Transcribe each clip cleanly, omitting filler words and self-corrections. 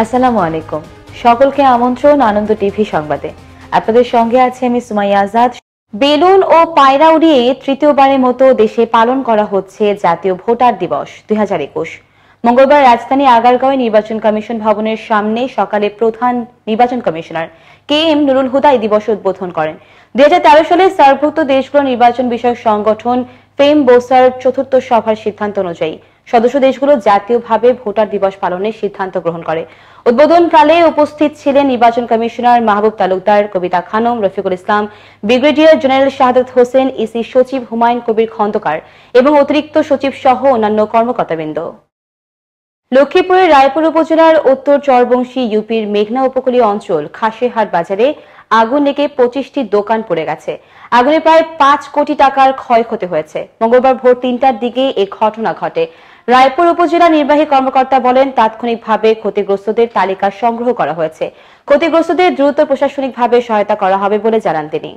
আসসালামু আলাইকুম। সকলকে আমন্ত্রণ আনন্দ টিভি সংবাদে। আপনাদের সঙ্গে আছে আমি সুমাইয়া আজাদ। বেলুন ও পায়রা উড়িয়ে তৃতীয়বারের মতো দেশে পালন করা হচ্ছে জাতীয় ভোটার দিবস ২০২১। মঙ্গলবার রাজধানী আগারগাঁওয়ে নির্বাচন কমিশন ভবনের সামনে সকালে প্রধান নির্বাচন কমিশনার KM নুরুল হুদা এই দিবস উদ্বোধন করেন। ২০১৩ সালে সার্কভুক্ত দেশগুলোর নির্বাচন বিষয়ক সংগঠন ফেমবোসার চতুর্থ সভার সিদ্ধান্ত অনুযায়ী সদস্য দেশগুলো জাতীয়ভাবে ভোটার দিবস পালনের সিদ্ধান্ত গ্রহণ করে। উদ্বোধনকালে উপস্থিত ছিলেন নির্বাচন কমিশনার মাহবুব তালুকদার, কবিতা Khanam, Rafiqul Islam, brigadier general Shahadat Hossain, EC সচিব হুমায়ুন কবির খন্দকার এবং অতিরিক্ত সচিব সহ অন্যান্য কর্মকর্তাবৃন্দ। লক্ষ্মীপুরের রায়পুর উপজেলার উত্তর চরবংশী ইউপির মেঘনা উপকূলীয় অঞ্চল খাসেরহাট বাজারে আগুন লেগে 25টি দোকান পড়ে গেছে। আগুনে প্রায় 5 কোটি টাকার ক্ষয়ক্ষতি হয়েছে। মঙ্গলবার ভোর 3টার দিকে এই ঘটনা ঘটে। রায়পুর উপজেলা নির্বাহী কর্মকর্তা বলেন, তাৎক্ষণিকভাবে ক্ষতিগ্রস্তদের তালিকা সংগ্রহ করা হয়েছে। ক্ষতিগ্রস্তদের দ্রুত প্রশাসনিকভাবে সহায়তা করা হবে বলে জানান তিনি।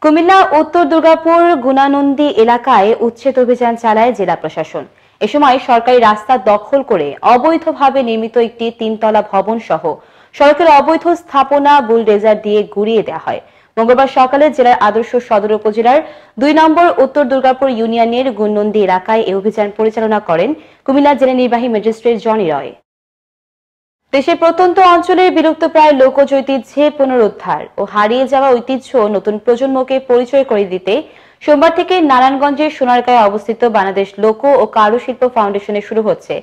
কুমিল্লা উত্তর দুর্গাপুর গুণানন্দী এলাকায় উচ্ছেদ অভিযান চালায় জেলা প্রশাসন। এ সময় সরকারি রাস্তা দখল করে অবৈধভাবে নির্মিত একটি 3তলা ভবন সহ সড়কের অবৈধ স্থাপনা বুলডেজার দিয়ে গুড়িয়ে দেওয়া হয়। মঙ্গলবার সকালে জেলার আদর্শ সদর উপজেলার 2 নম্বর উত্তর দুর্গাপুর ইউনিয়নের গুণনন্দী এলাকায় এই অভিযান পরিচালনা করেন কুমিল্লা জেলা নির্বাহী ম্যাজিস্ট্রেট জনি রয়। দেশের প্রত্যন্ত অঞ্চলের বিলুপ্তপ্রায় লোকজ ঐতিহ্যে পুনরুদ্ধার ও হারিয়ে যাওয়া ঐতিহ্য নতুন প্রজন্মকে পরিচয় করে দিতে সোমবার থেকে নারায়ণগঞ্জের সোনারগাঁয়ে অবস্থিত বাংলাদেশ লোক ও কারুশিল্প ফাউন্ডেশনে শুরু হচ্ছে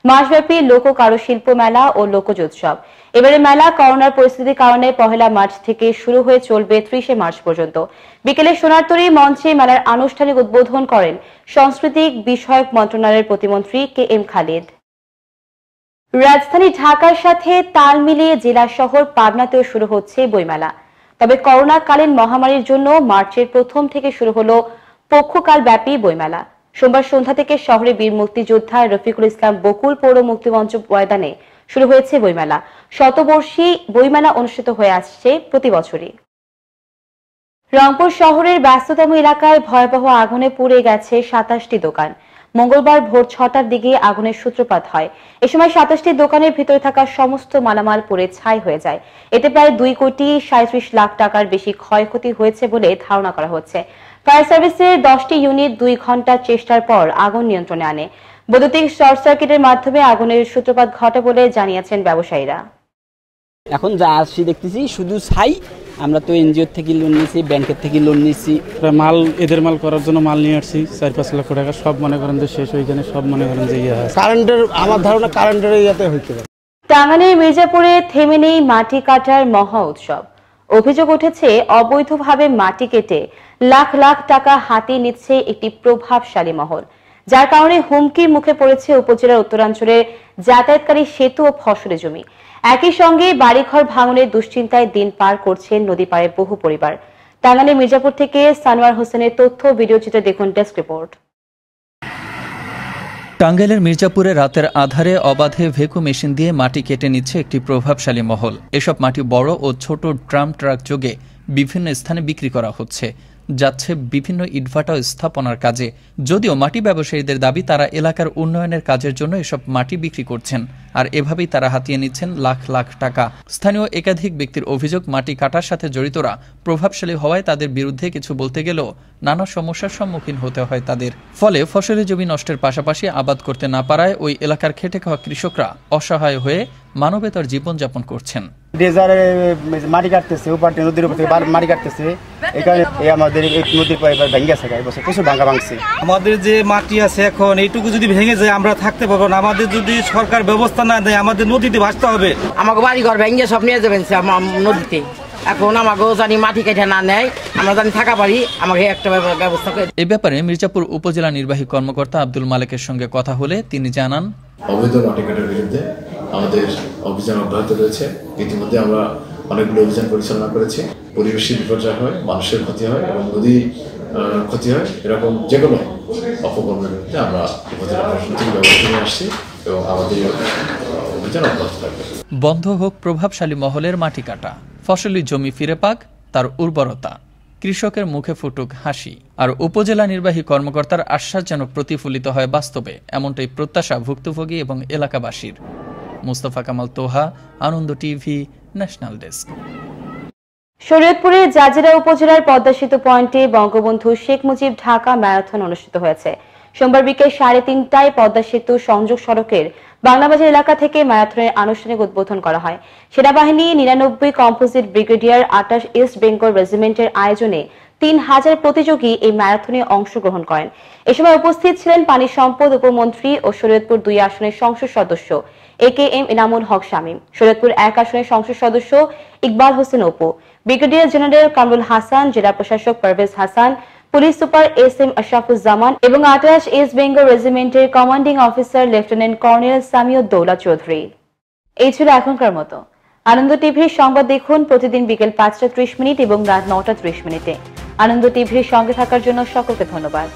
মাসব্যাপী লোক কারুশিল্প মেলা ও লোকজ উৎসব। এবারে মেলা করোনার পরিস্থিতির কারণে 1 মার্চ থেকে শুরু হয়ে চলবে 30 মার্চ পর্যন্ত। বিকেলে সোনারতরী মঞ্চে মেলার আনুষ্ঠানিক উদ্বোধন করেন সাংস্কৃতিক বিষয়ক মন্ত্রণালয়ের প্রতিমন্ত্রী KM খালিদ। রাজধানী ঢাকার সাথে তাল মিলিয়ে জেলা শহর পাবনাতেও শুরু হচ্ছে বইমেলা। তবে করোনাকালীন মহামারীর জন্য মার্চের প্রথম থেকে শুরু হলো পক্ষকাল ব্যাপী বইমেলা। সোমবার সন্ধ্যা থেকে শহরে বীর মুক্তিযোদ্ধা রফিকুল ইসলাম বকুল পৌর মুক্তিমঞ্চ ময়দানে শুরু হয়েছে বইমেলা। শতবর্ষী বইমেলা অনুষ্ঠিত হয়ে আসছে প্রতি বছরই। রংপুর শহরের ব্যস্ততম এলাকায় ভয়াবহ আগুনে পুড়ে গেছে 27টি দোকান। মঙ্গলবার ভোর 6টার দিকে আগুনের সূত্রপাত হয়। এ সময় 27টি দোকানের ভিতরে থাকা সমস্ত মালামাল পুড়ে ছাই হয়ে যায়। এতে প্রায় 2,37,00,000 টাকার বেশি ক্ষয়ক্ষতি হয়েছে বলে ধারণা করা হচ্ছে। ফায়ার সার্ভিসের 10টি ইউনিট 2 ঘন্টার চেষ্টার পর আগুন নিয়ন্ত্রণে আনে। বৈদ্যুতিক শর্ট সার্কিটের মাধ্যমে আগুনের সূত্রপাত ঘটে বলে জানিয়েছেন ব্যবসায়ীরা। এখন যা আসছি দেখতেছি শুধু ছাই। আমরা তো এনজিও থেকে লোন নিয়েছি, ব্যাংকের থেকে লোন নিয়েছি, মাল এদের মাল করার জন্য মাল নিয়ে আসছি 4-5 লক্ষ টাকা। সব মনে করেন যে শেষ হয়ে যায়, সব মনে করেন যে কারেন্টের, আমার ধারণা কারেন্টের ইয়াতে হইতে পারে। টাঙ্গাইলের মির্জাপুরে থেমে নেই মাটি কাটার মহা উৎসব। অভিযোগ উঠেছে অবৈধভাবে মাটি কেটে লাখ লাখ টাকা হাতিয়ে নিচ্ছে একটি প্রভাবশালী মহল, যার কারণে হুমকির মুখে পড়েছে উপজেলার উত্তরাঞ্চলের যাতায়াতকারী সেতু ও ফসলি জমি। একই সঙ্গে বাড়িঘর ভাঙনের দুশ্চিন্তায় দিন পার করছেন নদী পাড়ে বহু পরিবার। টাঙ্গাইলের মির্জাপুর থেকে সানোয়ার হোসেনের তথ্য ভিডিও চিত্রে দেখুন ডেস্ক রিপোর্ট। টাঙ্গাইলের মির্জাপুরে রাতের আধারে অবাধে ভেকু মেশিন দিয়ে মাটি কেটে নিচ্ছে একটি প্রভাবশালী মহল। এসব মাটি বড় ও ছোট ড্রাম ট্রাক যোগে বিভিন্ন স্থানে বিক্রি করা হচ্ছে, যাচ্ছে বিভিন্ন ইটভাটা স্থাপনার কাজে। যদিও মাটি ব্যবসায়ীদের দাবি তারা এলাকার উন্নয়নের কাজের জন্য এসব মাটি বিক্রি করছেন, আর এভাবেই তারা হাতিয়ে নিচ্ছেন লাখ লাখ টাকা। স্থানীয় একাধিক ব্যক্তির অভিযোগ, মাটি কাটার সাথে জড়িতরা প্রভাবশালী হওয়ায় তাদের বিরুদ্ধে কিছু বলতে গেলেও নানা সমস্যার সম্মুখীন হতে হয় তাদের। ফলে ফসলি জমি নষ্টের পাশাপাশি আবাদ করতে না পারায় ওই এলাকার খেটে খাওয়া কৃষকরা অসহায় হয়ে মানবেতর জীবনযাপন করছেন। ডেজারে মাটি কাটতেছে, ওপারে নদীর উপর থেকে মাটি কাটতেছে, এখানে আমাদের এই নদীর পাইবার ভেঙে গেছে, প্রচুর ভাঙা ভাঙছে। আমাদের যে মাটি আছে এখন এইটুকু যদি ভেঙে যায় আমরা থাকতে পারবো না। আমাদের যদি সরকার ব্যবস্থা না দেয় আমাদের নদীতে ভাসতে হবে। আমাকে বাড়ি ঘর ভেঙে সব নিয়ে যাবেন নদীতে। এখন আমাকেও জানি মাটি কেটে না নেয়, আমরা জানি থাকা পারি, আমাকে একটা ব্যবস্থা করে। এই ব্যাপারে মির্জাপুর উপজেলা নির্বাহী কর্মকর্তা আব্দুল মালেকের সঙ্গে কথা হলে তিনি জানান, অবৈধ মাটি কাটার বিরুদ্ধে আমাদের অভিযান অব্যাহত রয়েছে। ইতিমধ্যে আমরা অনেকগুলো অভিযান পরিচালনা করেছি। পরিবেশের বিপর্যয় হয়, মানুষের ক্ষতি হয় এবং নদী ক্ষতি হয়, এরকম যে কোনো অপকর্মের বিরুদ্ধে আমরা উপজেলা প্রশাসন থেকে ব্যবস্থা নিয়ে আসছি এবং আমাদের অভিযান অব্যাহত থাকবে। বন্ধ হোক প্রভাবশালী মহলের মাটি কাটা, ফসলি জমি ফিরে পাক তার উর্বরতা, কৃষকের মুখে ফুটুক হাসি। আর উপজেলা নির্বাহী কর্মকর্তার আশ্বাস যেন প্রতিফলিত হয় বাস্তবে, এমনটাই প্রত্যাশা ভুক্তভোগী এবং এলাকাবাসীর। মুস্তফা কামাল তোহা, আনন্দ টিভি, ন্যাশনাল ডেস্ক। শরীয়তপুরের জাজিরা উপজেলার পদ্মা সেতু পয়েন্টে বঙ্গবন্ধু শেখ মুজিব ঢাকা ম্যারাথন অনুষ্ঠিত হয়েছে। সোমবার বিকেল 3:30টায় পদ্মা সেতু সংযোগ সড়কের বাংলাবাজার এলাকা থেকে ম্যারাথনের আনুষ্ঠানিক উদ্বোধন করা হয়। সেনাবাহিনী 99 কম্পোজিট ব্রিগেডিয়ার 28 ইস্ট বেঙ্গল রেজিমেন্টের আয়োজনে 3000 প্রতিযোগী এই ম্যারাথনে অংশগ্রহণ করেন। এ সময় উপস্থিত ছিলেন পানি সম্পদ উপমন্ত্রী ও শরীয়তপুর 2 আসনের সংসদ সদস্য AKM ইনামুল হক শামীম, শরীয়তপুর 1 আসনের সংসদ সদস্য ইকবাল হোসেন অপু, ব্রিগেডিয়ার জেনারেল কামরুল হাসান, জেলা প্রশাসক Parvez Hasan, police super SM Ashrafuzzaman এবং 28 ইস্ট বেঙ্গল রেজিমেন্টের commanding officer lieutenant colonel Samiuddoula Chowdhury. এই ছিল এখনকার মতো। আনন্দ টিভির সংবাদ দেখুন প্রতিদিন বিকেল 5:30 এবং রাত 9:30 মিনিটে। আনন্দ টিভির সঙ্গে থাকার জন্য সকলকে ধন্যবাদ।